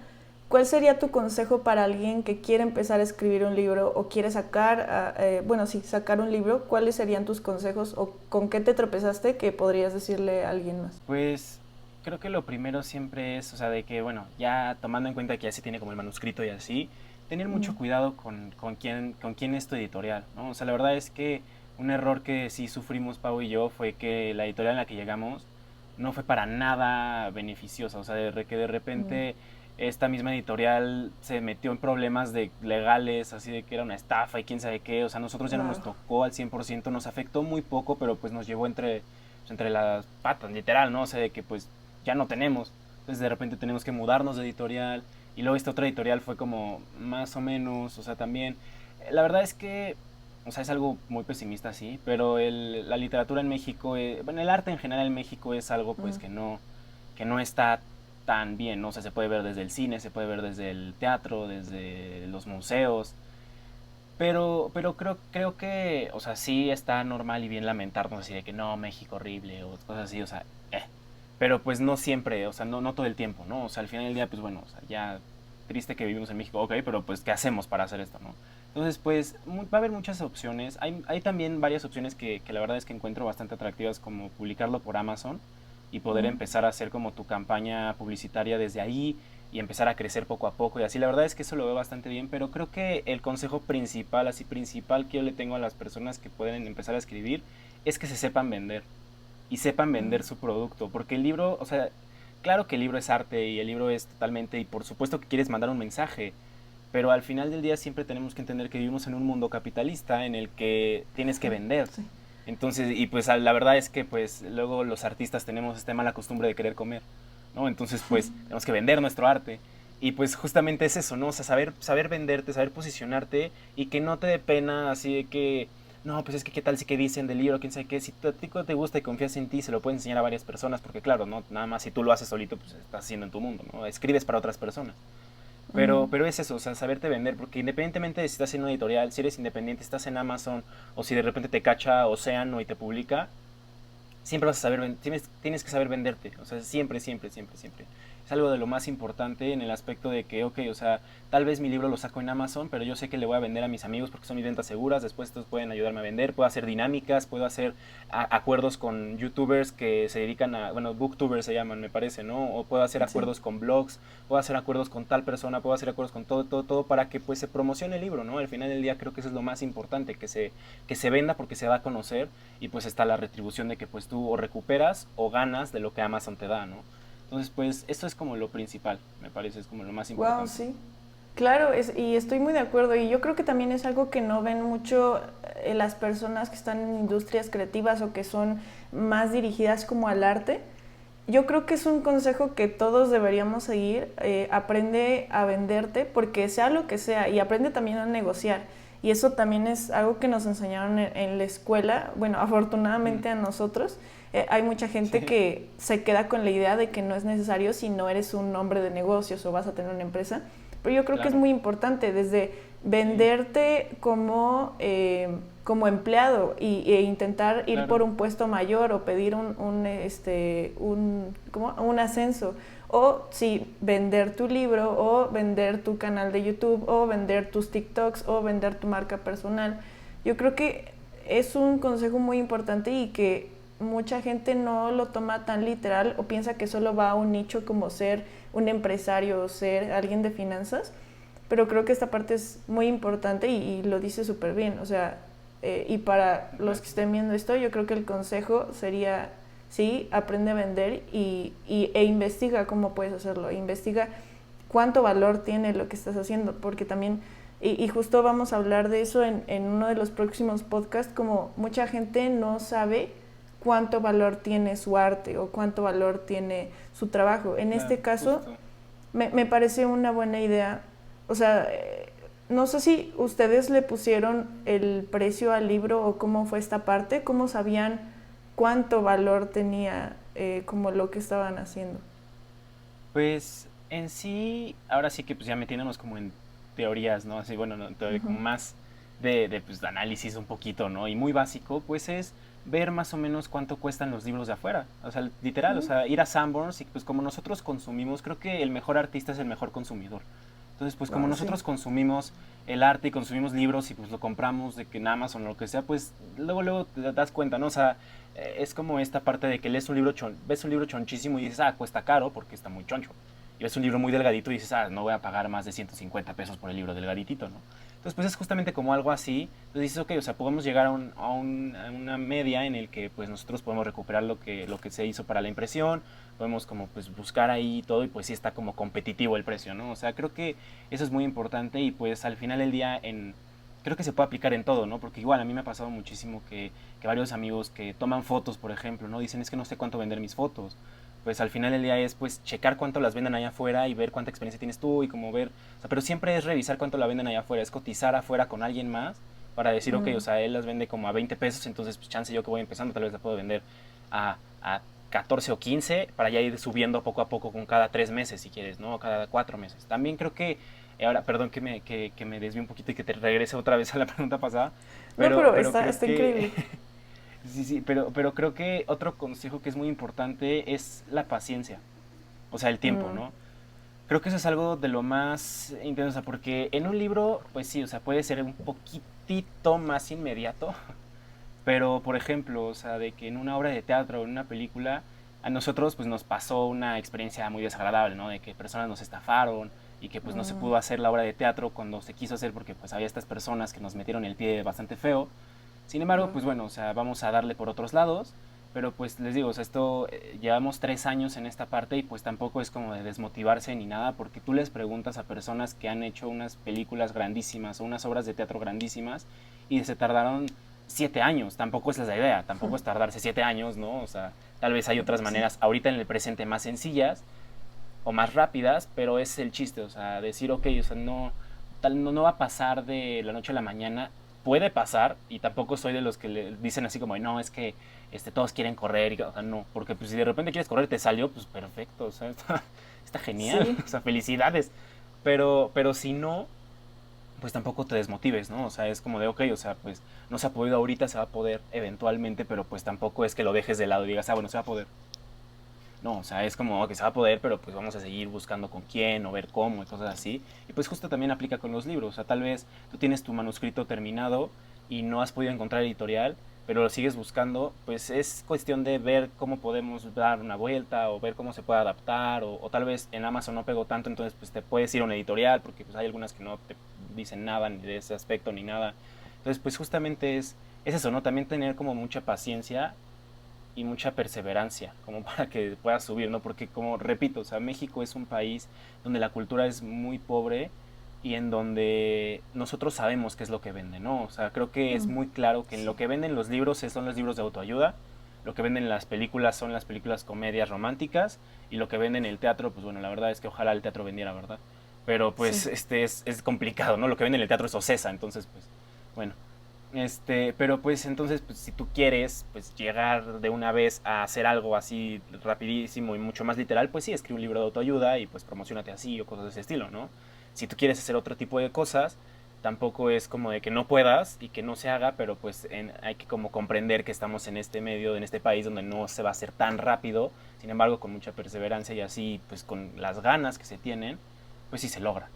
¿cuál sería tu consejo para alguien que quiere empezar a escribir un libro o quiere sacar, bueno, sí, sacar un libro? ¿Cuáles serían tus consejos o con qué te tropezaste que podrías decirle a alguien más? Pues creo que lo primero siempre es, o sea, de que, bueno, ya tomando en cuenta que ya se tiene como el manuscrito y así, tener mucho cuidado con quién es tu editorial, ¿no? O sea, la verdad es que un error que sí sufrimos Pau y yo fue que la editorial en la que llegamos no fue para nada beneficiosa, o sea, que de repente esta misma editorial se metió en problemas legales, así de que era una estafa y quién sabe qué, o sea, nosotros ya no nos Wow. tocó al 100%, nos afectó muy poco, pero pues nos llevó entre las patas, literal, ¿no? O sea, de que pues ya no tenemos. Entonces de repente tenemos que mudarnos de editorial. Y luego esta otra editorial fue como más o menos, o sea, también. La verdad es que, o sea, es algo muy pesimista, sí, pero la literatura en México, bueno, el arte en general en México es algo pues que no está tan bien, ¿no? O sea, se puede ver desde el cine, se puede ver desde el teatro, desde los museos, pero creo que, o sea, sí está normal y bien lamentarnos así de que no, México horrible o cosas así, o sea, pero pues no siempre, o sea, no todo el tiempo, ¿no? O sea, al final del día, pues bueno, o sea, ya triste que vivimos en México, ok, pero pues ¿qué hacemos para hacer esto, no? Entonces, pues va a haber muchas opciones. Hay también varias opciones que la verdad es que encuentro bastante atractivas, como publicarlo por Amazon y poder empezar a hacer como tu campaña publicitaria desde ahí y empezar a crecer poco a poco y así. La verdad es que eso lo veo bastante bien, pero creo que el consejo principal, así principal que yo le tengo a las personas que pueden empezar a escribir es que se sepan vender y sepan vender su producto, porque el libro, o sea, claro que el libro es arte y el libro es totalmente, y por supuesto que quieres mandar un mensaje, pero al final del día siempre tenemos que entender que vivimos en un mundo capitalista en el que tienes que vender. Sí. Entonces, y pues la verdad es que pues luego los artistas tenemos esta mala costumbre de querer comer, ¿no? Entonces, pues tenemos que vender nuestro arte. Y pues justamente es eso, ¿no? O sea, saber venderte, saber posicionarte y que no te dé pena así de que, no, pues es que qué tal si que dicen del libro, quién sabe qué, si a ti te gusta y confías en ti, se lo puedes enseñar a varias personas, porque claro, no, nada más si tú lo haces solito, pues estás haciendo en tu mundo, ¿no? Escribes para otras personas. Pero es eso, o sea, saberte vender, porque independientemente de si estás en una editorial, si eres independiente, estás en Amazon, o si de repente te cacha Océano y te publica, siempre vas a saber, tienes que saber venderte, o sea, siempre, siempre, siempre, siempre. Es algo de lo más importante en el aspecto de que, ok, o sea, tal vez mi libro lo saco en Amazon, pero yo sé que le voy a vender a mis amigos porque son mis ventas seguras, después estos pueden ayudarme a vender, puedo hacer dinámicas, puedo hacer acuerdos con youtubers que se dedican a, bueno, booktubers se llaman, me parece, ¿no? O puedo hacer Sí. acuerdos con blogs, puedo hacer acuerdos con tal persona, puedo hacer acuerdos con todo, todo, todo para que pues se promocione el libro, ¿no? Al final del día creo que eso es lo más importante, que se venda porque se va a conocer y pues está la retribución de que pues tú o recuperas o ganas de lo que Amazon te da, ¿no? Entonces pues esto es como lo principal, me parece, es como lo más Wow, importante. sí. Claro, y estoy muy de acuerdo. Y yo creo que también es algo que no ven mucho las personas que están en industrias creativas o que son más dirigidas como al arte. Yo creo que es un consejo que todos deberíamos seguir. Aprende a venderte, porque sea lo que sea, y aprende también a negociar. Y eso también es algo que nos enseñaron en la escuela. Bueno, Mm, afortunadamente a nosotros. Hay mucha gente sí, que se queda con la idea de que no es necesario si no eres un hombre de negocios o vas a tener una empresa. Pero yo creo que es claro. muy importante desde venderte como empleado e intentar ir Claro. por un puesto mayor o pedir ¿cómo? Un ascenso. O sí, vender tu libro o vender tu canal de YouTube o vender tus TikToks o vender tu marca personal. Yo creo que es un consejo muy importante y que mucha gente no lo toma tan literal o piensa que solo va a un nicho como ser un empresario o ser alguien de finanzas, pero creo que esta parte es muy importante y lo dice súper bien, o sea, y para los que Gracias. estén viendo esto, yo creo que el consejo sería, sí, aprende a vender e investiga cómo puedes hacerlo, investiga cuánto valor tiene lo que estás haciendo, porque también, y justo vamos a hablar de eso en uno de los próximos podcasts, como mucha gente no sabe cuánto valor tiene su arte o cuánto valor tiene su trabajo. En este Claro, caso, justo. me parece una buena idea. O sea, no sé si ustedes le pusieron el precio al libro o cómo fue esta parte, cómo sabían cuánto valor tenía como lo que estaban haciendo. Pues en sí, ahora sí que pues ya metiéndonos como en teorías, ¿no? Así, bueno, no, como más pues, de análisis un poquito, ¿no? Y muy básico, pues es ver más o menos cuánto cuestan los libros de afuera. O sea, literal, o sea, ir a Sanborns y pues como nosotros consumimos, creo que el mejor artista es el mejor consumidor. Entonces, pues como Wow, sí. nosotros consumimos el arte y consumimos libros y pues lo compramos de que en Amazon o lo que sea, pues luego te das cuenta, ¿no? O sea, es como esta parte de que lees un libro, ves un libro chonchísimo y dices, ah, cuesta caro porque está muy choncho. Y ves un libro muy delgadito y dices, ah, no voy a pagar más de 150 pesos por el libro delgaditito, ¿no? Entonces, pues es justamente como algo así. Entonces dices, ok, o sea, podemos llegar a una media en el que pues nosotros podemos recuperar lo que se hizo para la impresión, podemos como pues buscar ahí todo y pues sí está como competitivo el precio, ¿no? O sea, creo que eso es muy importante y pues al final del día creo que se puede aplicar en todo, ¿no? Porque igual a mí me ha pasado muchísimo que varios amigos que toman fotos, por ejemplo, ¿no? Dicen, es que no sé cuánto vender mis fotos. Pues al final del día es pues checar cuánto las venden allá afuera y ver cuánta experiencia tienes tú y como ver, o sea, pero siempre es revisar cuánto la venden allá afuera, es cotizar afuera con alguien más para decir, ok, o Mm. sea, él las vende como a 20 pesos, entonces pues chance yo que voy empezando tal vez la puedo vender a 14 o 15 para ya ir subiendo poco a poco con cada 3 meses si quieres, ¿no? Cada 4 meses. También creo que, ahora, perdón que me desvíe un poquito y que te regrese otra vez a la pregunta pasada, No, pero, pero pero creo está que increíble. sí, sí, pero creo que otro consejo que es muy importante es la paciencia, o sea, el tiempo, Mm, ¿no? Creo que eso es algo de lo más intenso, o sea, porque en un libro, pues sí, o sea, puede ser un poquitito más inmediato, pero, por ejemplo, o sea, de que en una obra de teatro o en una película, a nosotros pues nos pasó una experiencia muy desagradable, ¿no? De que personas nos estafaron y que pues no se mm, pudo hacer la obra de teatro cuando se quiso hacer porque pues había estas personas que nos metieron el pie bastante feo. Sin embargo, wow. pues bueno, o sea, vamos a darle por otros lados, pero pues les digo, o sea, esto llevamos 3 años en esta parte y pues tampoco es como de desmotivarse ni nada, porque tú les preguntas a personas que han hecho unas películas grandísimas o unas obras de teatro grandísimas y se tardaron 7 años, tampoco esa es la idea, tampoco es tardarse 7 años, ¿no? O sea, tal vez hay otras Sí. maneras ahorita en el presente más sencillas o más rápidas, pero es el chiste, o sea, decir, ok, o sea, no va a pasar de la noche a la mañana, puede pasar, y tampoco soy de los que le dicen así como, no, es que todos quieren correr, o sea, no, porque pues si de repente quieres correr, te salió, pues perfecto, o sea, está genial, Sí. o sea, felicidades, pero si no, pues tampoco te desmotives, ¿no? O sea, es como de, ok, o sea, pues no se ha podido ahorita, se va a poder eventualmente, pero pues tampoco es que lo dejes de lado y digas, ah, bueno, se va a poder. No, o sea, es como que se va a poder, pero pues vamos a seguir buscando con quién o ver cómo y cosas así. Y pues justo también aplica con los libros. O sea, tal vez tú tienes tu manuscrito terminado y no has podido encontrar editorial, pero lo sigues buscando, pues es cuestión de ver cómo podemos dar una vuelta o ver cómo se puede adaptar o tal vez en Amazon no pegó tanto, entonces pues te puedes ir a una editorial porque pues hay algunas que no te dicen nada ni de ese aspecto ni nada. Entonces pues justamente es eso, ¿no? También tener como mucha paciencia y mucha perseverancia como para que puedas subir, ¿no? Porque como repito, o sea, México es un país donde la cultura es muy pobre y en donde nosotros sabemos qué es lo que venden, ¿no? O sea, creo que es Mm, muy claro que en sí. lo que venden los libros son los libros de autoayuda, lo que venden las películas son las películas comedias románticas y lo que venden el teatro, pues bueno, la verdad es que ojalá el teatro vendiera, ¿verdad? Pero Sí. pues es complicado, ¿no? Lo que venden el teatro es Ocesa, entonces pues bueno, pero pues entonces, pues si tú quieres, pues llegar de una vez a hacer algo así rapidísimo y mucho más literal, pues sí, escribe un libro de autoayuda y pues promocionate así o cosas de ese estilo, ¿no? Si tú quieres hacer otro tipo de cosas, tampoco es como de que no puedas y que no se haga, pero pues hay que como comprender que estamos en este medio, en este país donde no se va a hacer tan rápido, sin embargo con mucha perseverancia y así pues con las ganas que se tienen, pues sí se logra.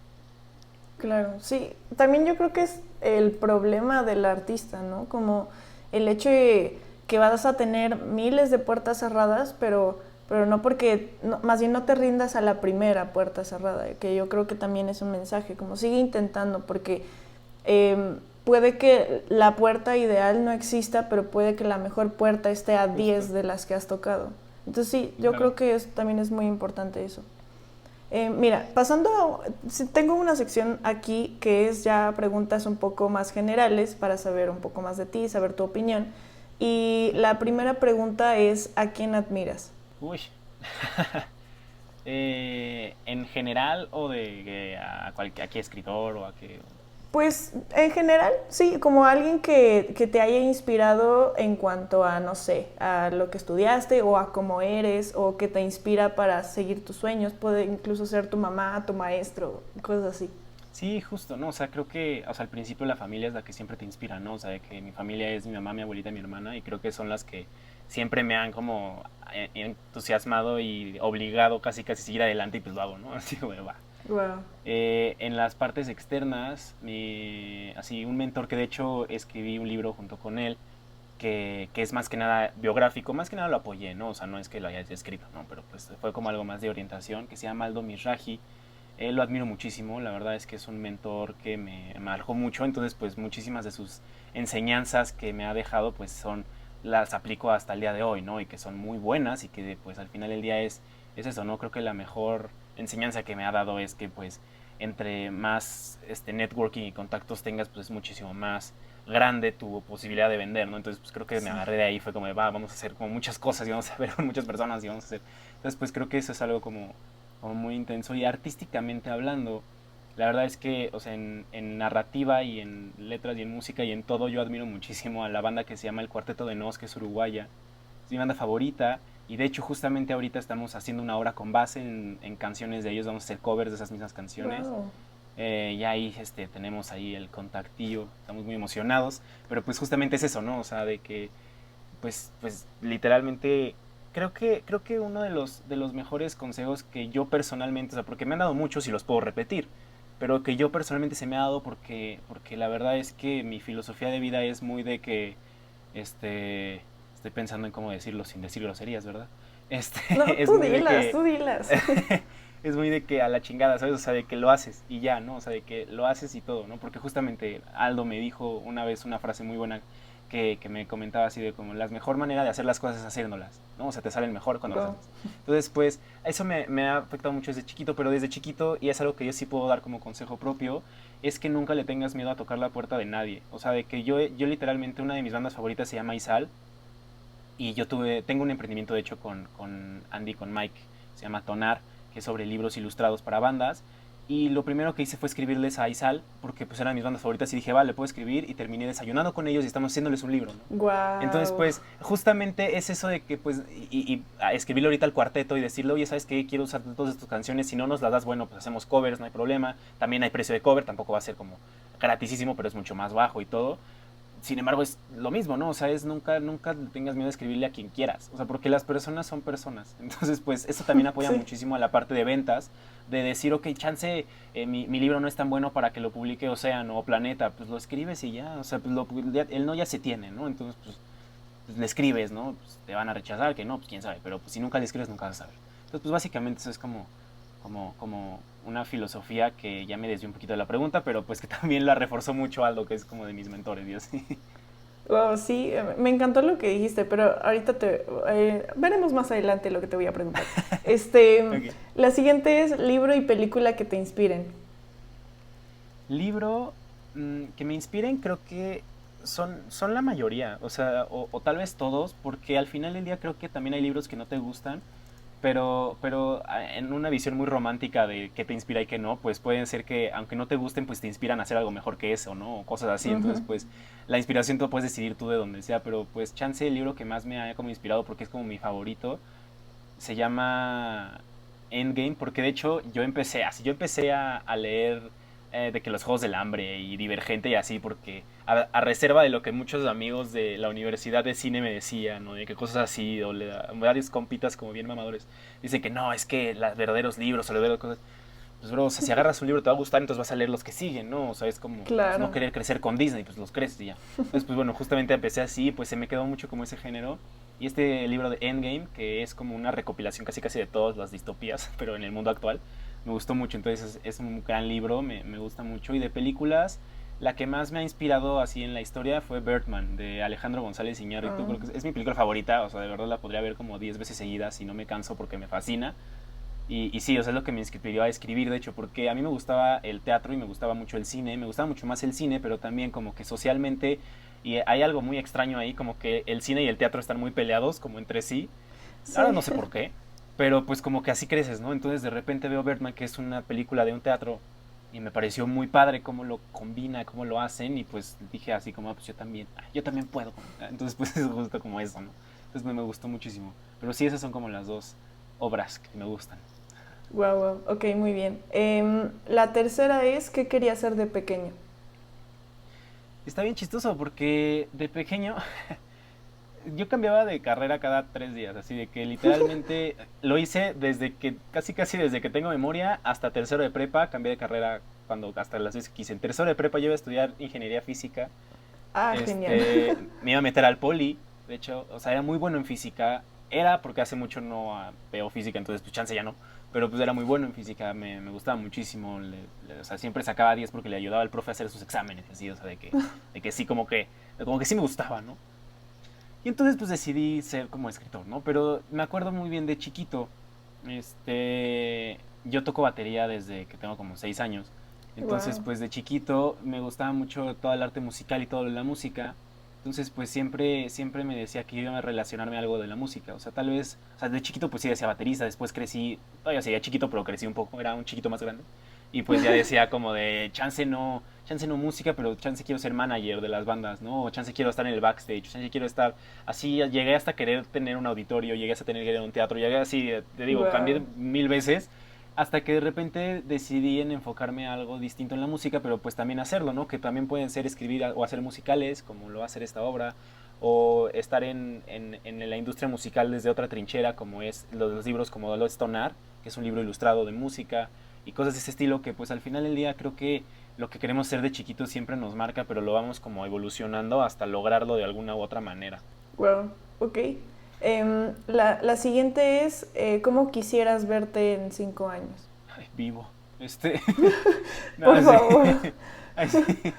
Claro, sí. También yo creo que es el problema del artista, ¿no? Como el hecho de que vas a tener miles de puertas cerradas, pero no porque, no, más bien no te rindas a la primera puerta cerrada, que yo creo que también es un mensaje, como sigue intentando, porque puede que la puerta ideal no exista, pero puede que la mejor puerta esté a Justo. 10 de las que has tocado. Entonces sí, yo Claro. creo que también es muy importante eso. Mira, tengo una sección aquí que es ya preguntas un poco más generales para saber un poco más de ti, saber tu opinión. Y la primera pregunta es, ¿a quién admiras? Uy. ¿En general o de a qué escritor o a qué? Pues en general, sí, como alguien que te haya inspirado en cuanto a, no sé, a lo que estudiaste o a cómo eres o que te inspira para seguir tus sueños. Puede incluso ser tu mamá, tu maestro, cosas así. Sí, justo, ¿no? O sea, creo que, o sea, al principio la familia es la que siempre te inspira, ¿no? O sea, de que mi familia es mi mamá, mi abuelita y mi hermana, y creo que son las que siempre me han como entusiasmado y obligado casi casi a seguir adelante y pues lo hago, ¿no? Así, güey, va. Wow. En las partes externas, así, un mentor que de hecho escribí un libro junto con él, que es más que nada biográfico, más que nada lo apoyé, ¿no? O sea, no es que lo haya escrito, ¿no? Pero pues fue como algo más de orientación, que se llama Aldo Mizrahi. Él lo admiro muchísimo, la verdad es que es un mentor que me marcó mucho, entonces pues muchísimas de sus enseñanzas que me ha dejado pues las aplico hasta el día de hoy, ¿no? Y que son muy buenas y que pues al final del día es eso, ¿no? Creo que la mejor enseñanza que me ha dado es que pues entre más networking y contactos tengas pues es muchísimo más grande tu posibilidad de vender, ¿no? Entonces pues creo que me Sí. agarré de ahí, fue como de, va, vamos a hacer como muchas cosas y vamos a ver con muchas personas y vamos a hacer. Entonces pues creo que eso es algo como muy intenso. Y artísticamente hablando, la verdad es que, o sea, en narrativa y en letras y en música y en todo, yo admiro muchísimo a la banda que se llama El Cuarteto de Nos, que es uruguaya. Es mi banda favorita. Y de hecho, justamente ahorita estamos haciendo una obra con base en canciones de ellos. Vamos a hacer covers de esas mismas canciones. Wow. Ya ahí tenemos ahí el contactillo. Estamos muy emocionados. Pero pues justamente es eso, ¿no? O sea, de que pues literalmente creo que uno de los mejores consejos que yo personalmente, o sea, porque me han dado muchos y los puedo repetir, pero que yo personalmente se me ha dado porque la verdad es que mi filosofía de vida es muy de que este estoy pensando en cómo decirlo sin decir groserías, ¿verdad? No, Es tú muy de dilas, que tú dilas. es muy de que a la chingada, ¿sabes? O sea, de que lo haces y ya, ¿no? O sea, de que lo haces y todo, ¿no? Porque justamente Aldo me dijo una vez una frase muy buena que me comentaba así de como la mejor manera de hacer las cosas es haciéndolas, ¿no? O sea, te salen mejor cuando las Wow. haces. Entonces, pues, eso me ha afectado mucho desde chiquito, pero desde chiquito, y es algo que yo sí puedo dar como consejo propio, es que nunca le tengas miedo a tocar la puerta de nadie. O sea, de que yo literalmente, una de mis bandas favoritas se llama Isal, y tengo un emprendimiento de hecho con Andy, con Mike, se llama Tonar, que es sobre libros ilustrados para bandas. Y lo primero que hice fue escribirles a Isal, porque pues eran mis bandas favoritas, y dije, vale, puedo escribir, y terminé desayunando con ellos y estamos haciéndoles un libro, ¿no? Entonces, Wow. pues, justamente es eso de que, pues, a escribirle ahorita al cuarteto y decirle, oye, ¿sabes qué? Quiero usar todas tus canciones, si no nos las das, bueno, pues hacemos covers, no hay problema. También hay precio de cover, tampoco va a ser como gratisísimo, pero es mucho más bajo y todo. Sin embargo, es lo mismo, ¿no? O sea, es nunca tengas miedo de escribirle a quien quieras. O sea, porque las personas son personas. Entonces, pues, eso también apoya Sí. muchísimo a la parte de ventas, de decir, ok, chance, mi libro no es tan bueno para que lo publique Océano o Planeta. Pues lo escribes y ya. O sea, pues el no ya se tiene, ¿no? Entonces, pues le escribes, ¿no? Pues te van a rechazar, que no, pues quién sabe. Pero pues, si nunca le escribes, nunca vas a saber. Entonces, pues, básicamente eso es como una filosofía que ya me desvió un poquito de la pregunta, pero pues que también la reforzó mucho Aldo, que es como de mis mentores, y así. Wow, sí, me encantó lo que dijiste, pero ahorita veremos más adelante lo que te voy a preguntar. Ok. La siguiente es libro y película que te inspiren. Libro que me inspiren, creo que son la mayoría, o sea, o tal vez todos, porque al final del día creo que también hay libros que no te gustan, pero en una visión muy romántica de qué te inspira y qué no, pues pueden ser que aunque no te gusten, pues te inspiran a hacer algo mejor que eso, ¿no? O cosas así, entonces Ujú. pues la inspiración tú puedes decidir tú de donde sea, pero pues chance el libro que más me haya como inspirado porque es como mi favorito, se llama Endgame, porque de hecho yo empecé a leer de que los Juegos del Hambre y Divergente y así, porque a reserva de lo que muchos amigos de la universidad de cine me decían, ¿no? De que cosas así, o varios compitas como bien mamadores, dicen que no, es que los verdaderos libros o las verdaderas cosas, pues bro, o sea, si agarras un libro te va a gustar, entonces vas a leer los que siguen, ¿no? O sea, es como pues, no Claro. querer crecer con Disney, pues los creces y ya. Entonces, pues bueno, justamente empecé así, pues se me quedó mucho como ese género. Y este libro de Endgame, que es como una recopilación casi casi de todas las distopías, pero en el mundo actual, me gustó mucho. Entonces es un gran libro, me gusta mucho. Y de películas, la que más me ha inspirado así en la historia fue Birdman, de Alejandro González Iñárritu. Ah, Creo que es mi película favorita, o sea, de verdad la podría ver como 10 veces seguidas y no me canso porque me fascina. Y sí, o sea, es lo que me inspiró a escribir, de hecho, porque a mí me gustaba el teatro y me gustaba mucho el cine, me gustaba mucho más el cine, pero también como que socialmente, y hay algo muy extraño ahí, como que el cine y el teatro están muy peleados, como entre sí. Ahora sí. no sé por qué, pero pues como que así creces, ¿no? Entonces de repente veo Birdman, que es una película de un teatro, y me pareció muy padre cómo lo combina, cómo lo hacen, y pues dije así como, pues yo también puedo. Entonces pues es justo como eso, ¿no? Entonces me gustó muchísimo. Pero sí, esas son como las dos obras que me gustan. Wow, wow. Ok, muy bien. La tercera es, ¿qué quería hacer de pequeño? Está bien chistoso porque de pequeño yo cambiaba de carrera cada 3 días, así de que literalmente lo hice desde que, casi casi desde que tengo memoria hasta tercero de prepa, cambié de carrera cuando hasta las veces que quise. En tercero de prepa yo iba a estudiar ingeniería física, Ah, genial. me iba a meter al poli, de hecho, o sea, era muy bueno en física, era porque hace mucho no veo física, entonces pues chance ya no, pero pues era muy bueno en física, me gustaba muchísimo, o sea, siempre sacaba 10 porque le ayudaba al profe a hacer sus exámenes, así, o sea, de que sí, como que sí me gustaba, ¿no? Y entonces pues decidí ser como escritor, ¿no? Pero me acuerdo muy bien de chiquito, yo toco batería desde que tengo como 6 años. Entonces Wow. pues de chiquito me gustaba mucho todo el arte musical y toda la música. Entonces pues siempre me decía que iba a relacionarme a algo de la música. O sea, tal vez, o sea, de chiquito pues sí decía baterista, después crecí, todavía seguía chiquito pero crecí un poco, era un chiquito más grande. Y pues ya decía como de chance no música, pero chance quiero ser manager de las bandas, ¿no? O chance quiero estar en el backstage, chance quiero estar así, llegué hasta querer tener un auditorio, llegué hasta tener que ir a un teatro, llegué así, te digo, cambié Wow. 1000 veces hasta que de repente decidí en enfocarme a algo distinto en la música, pero pues también hacerlo, ¿no? Que también pueden ser escribir o hacer musicales, como lo va a hacer esta obra, o estar en la industria musical desde otra trinchera, como es los libros como Lo Stonar, que es un libro ilustrado de música, y cosas de ese estilo que pues al final del día creo que lo que queremos ser de chiquitos siempre nos marca, pero lo vamos como evolucionando hasta lograrlo de alguna u otra manera. Wow. Ok. La siguiente es, ¿cómo quisieras verte en 5 años? Ay, vivo. Por No, sí. favor. Ay, sí.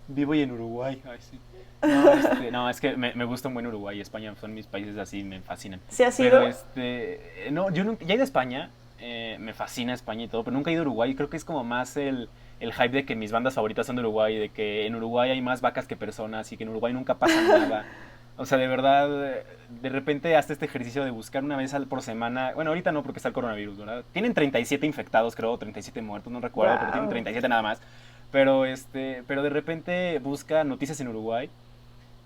Vivo y en Uruguay. Ay, sí. No, no, es que me gusta un buen Uruguay y España, son mis países así, me fascinan. ¿Se ha Pero sido? no, yo nunca, ya he ido a España, me fascina España y todo, pero nunca he ido a Uruguay. Creo que es como más el hype de que mis bandas favoritas son de Uruguay, de que en Uruguay hay más vacas que personas y que en Uruguay nunca pasa nada. O sea, de verdad, de repente hasta este ejercicio de buscar una vez por semana. Bueno, ahorita no porque está el coronavirus, ¿verdad? Tienen 37 infectados, creo, 37 muertos, no recuerdo, pero tienen Wow. 37 nada más. Pero de repente busca noticias en Uruguay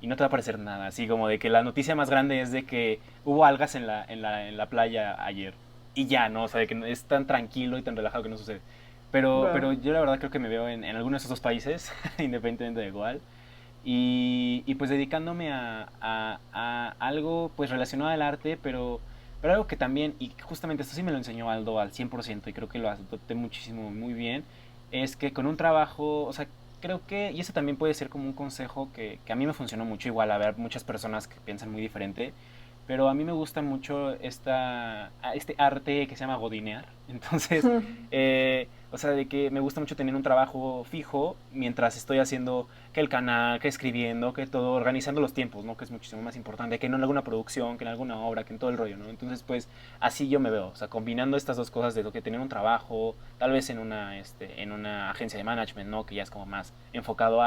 y no te va a aparecer nada. Así como de que la noticia más grande es de que hubo algas en la playa ayer. Y ya, ¿no? O sea, de que es tan tranquilo y tan relajado que no sucede. Pero Wow. yo la verdad creo que me veo en alguno de esos dos países, independientemente de igual. Y pues dedicándome a algo pues relacionado al arte, pero algo que también, y justamente esto sí me lo enseñó Aldo al 100% y creo que lo adopté muchísimo, muy bien, es que con un trabajo, o sea, creo que, y eso también puede ser como un consejo que a mí me funcionó mucho, igual a ver muchas personas que piensan muy diferente, pero a mí me gusta mucho este arte que se llama godinear. Entonces, o sea, de que me gusta mucho tener un trabajo fijo mientras estoy haciendo que el canal, que escribiendo, que todo, organizando los tiempos, ¿no? Que es muchísimo más importante, que no en alguna producción, que en alguna obra, que en todo el rollo, ¿no? Entonces, pues, así yo me veo, o sea, combinando estas dos cosas de lo que tener un trabajo, tal vez en una agencia de management, ¿no? Que ya es como más enfocado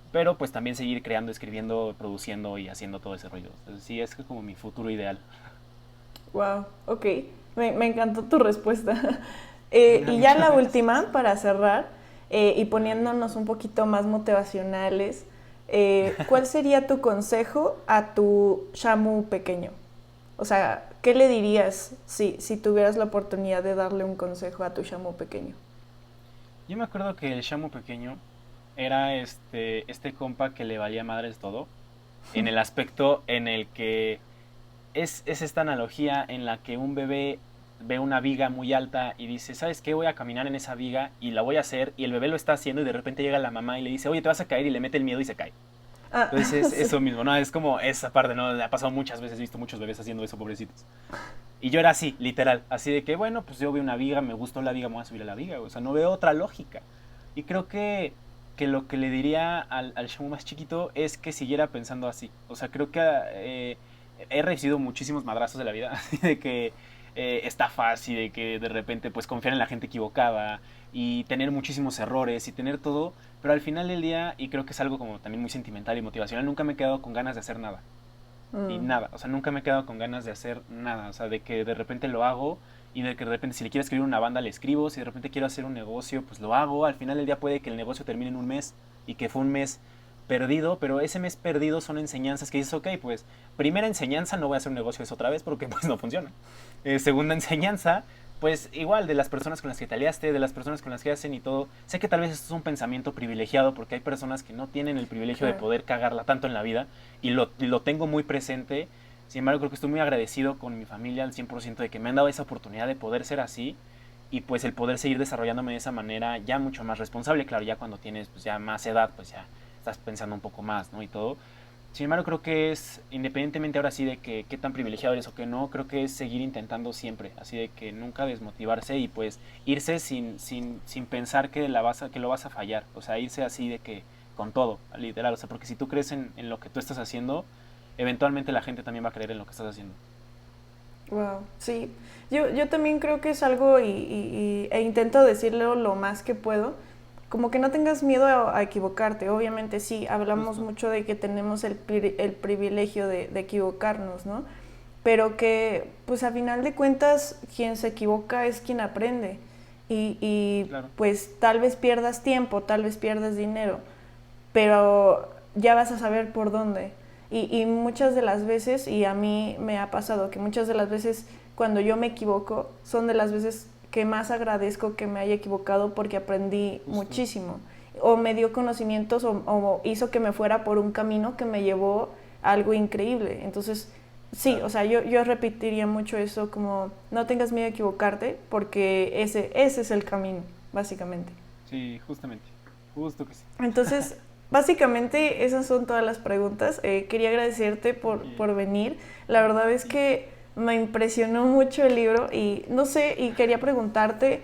pero pues también seguir creando, escribiendo, produciendo y haciendo todo ese rollo. Entonces, sí, es como mi futuro ideal. Wow. Ok. Me encantó tu respuesta. Y ya Muchas la gracias. última, para cerrar, y A ver. poniéndonos un poquito más motivacionales, ¿cuál sería tu consejo a tu Shamu pequeño? O sea, ¿qué le dirías si tuvieras la oportunidad de darle un consejo a tu Shamu pequeño? Yo me acuerdo que el Shamu pequeño era este compa que le valía madres todo, en el aspecto en el que es esta analogía en la que un bebé ve una viga muy alta y dice, ¿sabes qué? Voy a caminar en esa viga y la voy a hacer, y el bebé lo está haciendo y de repente llega la mamá y le dice, oye, te vas a caer, y le mete el miedo y se cae. Ah, Entonces es sí. eso mismo, ¿no? Es como esa parte, ¿no? Ha pasado muchas veces, he visto muchos bebés haciendo eso, pobrecitos. Y yo era así, literal, así de que, bueno, pues yo veo una viga, me gustó la viga, me voy a subir a la viga, o sea, no veo otra lógica. Y creo que lo que le diría al Shamu más chiquito es que siguiera pensando así. O sea, creo que he recibido muchísimos madrazos de la vida, así de que está fácil, de que de repente pues confiar en la gente equivocada y tener muchísimos errores y tener todo, pero al final del día, y creo que es algo como también muy sentimental y motivacional, nunca me he quedado con ganas de hacer nada y Mm, nada, o sea, nunca me he quedado con ganas de hacer nada, o sea, de que de repente lo hago y de que de repente si le quiero escribir una banda le escribo, si de repente quiero hacer un negocio, pues lo hago, al final del día puede que el negocio termine en un mes y que fue un mes perdido, pero ese mes perdido son enseñanzas que dices, ok, pues primera enseñanza, no voy a hacer un negocio eso otra vez porque pues no funciona. Segunda enseñanza, pues igual de las personas con las que te aliaste, de las personas con las que hacen y todo. Sé que tal vez esto es un pensamiento privilegiado porque hay personas que no tienen el privilegio de claro. poder cagarla tanto en la vida y lo tengo muy presente. Sin embargo, creo que estoy muy agradecido con mi familia al 100% de que me han dado esa oportunidad de poder ser así y pues el poder seguir desarrollándome de esa manera ya mucho más responsable. Claro, ya cuando tienes pues ya más edad, pues ya estás pensando un poco más, ¿no? Y todo. Sin embargo, creo que es, independientemente ahora sí de que qué tan privilegiado eres o que no, creo que es seguir intentando siempre, así de que nunca desmotivarse y pues irse sin pensar que, que lo vas a fallar, o sea, irse así de que con todo, literal, o sea, porque si tú crees en lo que tú estás haciendo, eventualmente la gente también va a creer en lo que estás haciendo. Wow, sí. Yo también creo que es algo e intento decirlo lo más que puedo. Como que no tengas miedo a equivocarte. Obviamente sí, hablamos Justo, mucho de que tenemos el privilegio de equivocarnos, ¿no? Pero que, pues a final de cuentas, quien se equivoca es quien aprende. claro, Pues tal vez pierdas tiempo, tal vez pierdas dinero, pero ya vas a saber por dónde. Y muchas de las veces, y a mí me ha pasado que muchas de las veces cuando yo me equivoco, son de las veces que más agradezco que me haya equivocado porque aprendí justo, muchísimo. O me dio conocimientos o hizo que me fuera por un camino que me llevó a algo increíble. Entonces, sí, o claro, sea, yo repetiría mucho eso como no tengas miedo a equivocarte porque ese es el camino, básicamente. sí, justamente, justo que sí. Entonces, básicamente esas son todas las preguntas. Quería agradecerte Ok, por venir. La verdad es sí. que me impresionó mucho el libro y no sé, y quería preguntarte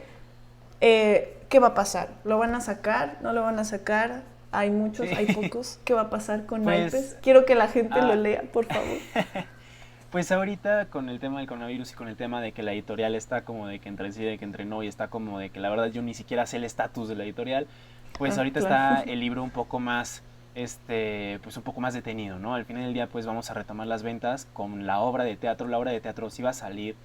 qué va a pasar. ¿Lo van a sacar? ¿No lo van a sacar? Hay muchos, Sí, hay pocos. ¿Qué va a pasar con pues, Naipes? Quiero que la gente lo ah, lea, por favor. pues ahorita con el tema del coronavirus y con el tema de que la editorial está como de que entre sí, de que entre no, y está como de que la verdad yo ni siquiera sé el estatus de la editorial, pues Ah, ahorita claro. está el libro un poco más, pues un poco más detenido, ¿no? Al final del día pues vamos a retomar las ventas con la obra de teatro. La obra de teatro sí va a salir.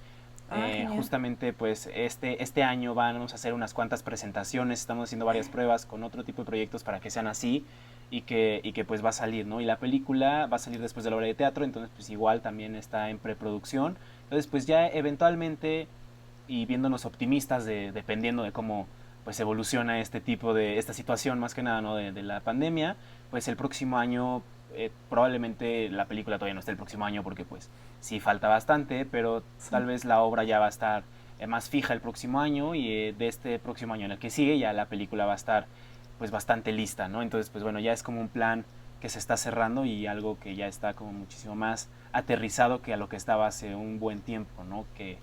Ah, genial. Justamente pues este año vamos a hacer unas cuantas presentaciones, estamos haciendo varias pruebas con otro tipo de proyectos para que sean así y que pues va a salir, ¿no? Y la película va a salir después de la obra de teatro, entonces pues igual también está en preproducción. Entonces pues ya eventualmente y viéndonos optimistas dependiendo de cómo pues evoluciona este tipo de esta situación más que nada, ¿no? de la pandemia, pues el próximo año probablemente la película todavía no esté el próximo año porque pues sí falta bastante, pero Sí. tal vez la obra ya va a estar más fija el próximo año y de este próximo año en el que sigue ya la película va a estar pues bastante lista, ¿no? Entonces pues bueno, ya es como un plan que se está cerrando y algo que ya está como muchísimo más aterrizado que a lo que estaba hace un buen tiempo, ¿no? Que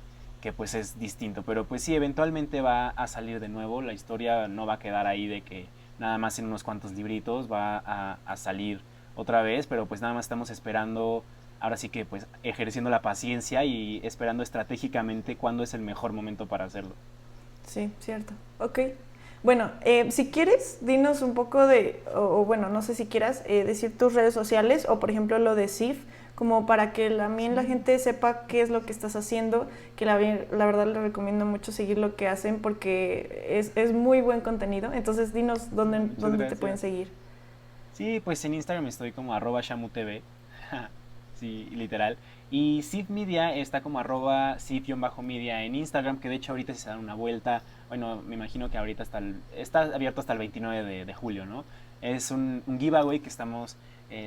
pues es distinto, pero pues sí, eventualmente va a salir de nuevo, la historia no va a quedar ahí de que nada más en unos cuantos libritos va a salir otra vez, pero pues nada más estamos esperando, ahora sí que pues ejerciendo la paciencia y esperando estratégicamente cuándo es el mejor momento para hacerlo. Sí, cierto. Ok. Bueno, si quieres, dinos un poco o bueno, no sé si quieras decir tus redes sociales o por ejemplo lo de SIF, como para que también la Sí. gente sepa qué es lo que estás haciendo, que la verdad les recomiendo mucho seguir lo que hacen porque es muy buen contenido. Entonces dinos Muchas dónde te pueden gracias. seguir. Sí, pues en Instagram estoy como @shamutv. Sí, literal. Y Sif Media está como arroba Sif-media en Instagram, que de hecho ahorita se dan una vuelta. Bueno, me imagino que ahorita está abierto hasta el 29 de julio, ¿no? Es un giveaway que estamos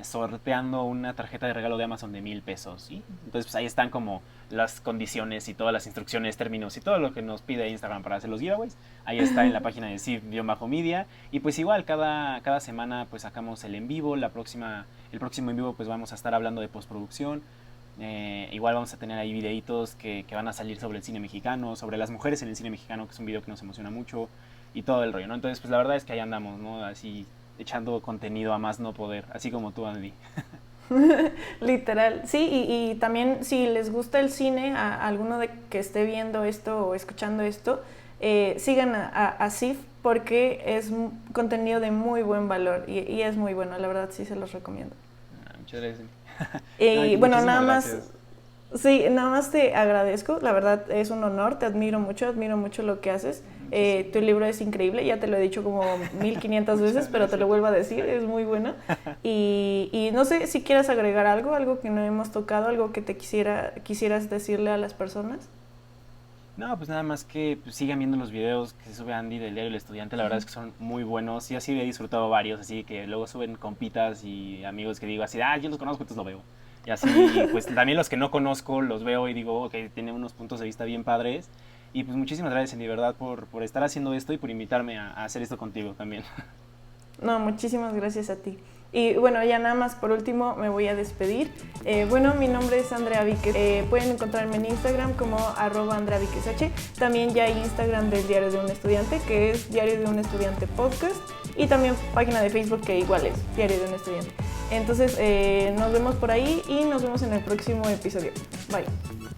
sorteando una tarjeta de regalo de Amazon de 1,000 pesos, ¿sí? Entonces pues ahí están como las condiciones y todas las instrucciones, términos y todo lo que nos pide Instagram para hacer los giveaways. Ahí está en la página de Sif-media. Y pues igual, cada semana pues sacamos el en vivo. El próximo en vivo pues vamos a estar hablando de postproducción. Igual vamos a tener ahí videitos que van a salir sobre el cine mexicano, sobre las mujeres en el cine mexicano, que es un video que nos emociona mucho y todo el rollo, ¿no? Entonces pues la verdad es que ahí andamos, ¿no? Así echando contenido a más no poder, así como tú, Andy. Literal, sí, y también si les gusta el cine, a alguno de que esté viendo esto o escuchando esto, sigan a Sif porque es contenido de muy buen valor y es muy bueno, la verdad sí se los recomiendo. Muchas gracias. Y No, bueno, nada gracias. más, sí, nada más te agradezco, la verdad es un honor, te admiro mucho lo que haces. Tu libro es increíble, ya te lo he dicho como 1500 veces, pero te lo vuelvo a decir, es muy bueno. Y no sé si quieras agregar algo que no hemos tocado, algo que te quisieras decirle a las personas. No, pues nada más que pues, sigan viendo los videos que sube Andy del Diario del Estudiante, la verdad es que son muy buenos. Y así he disfrutado varios, así que luego suben compitas y amigos que digo así, yo los conozco, entonces lo veo. Y así, pues también los que no conozco los veo y digo, ok, tienen unos puntos de vista bien padres. Y pues muchísimas gracias, Andy, de verdad, por estar haciendo esto y por invitarme a hacer esto contigo también. No, muchísimas gracias a ti. Y bueno, ya nada más por último me voy a despedir. Bueno, mi nombre es Andrea Víquez. Pueden encontrarme en Instagram como @AndreaVíquezH. También ya hay Instagram del Diario de un Estudiante, que es Diario de un Estudiante Podcast. Y también página de Facebook que igual es Diario de un Estudiante. Entonces nos vemos por ahí y nos vemos en el próximo episodio. Bye.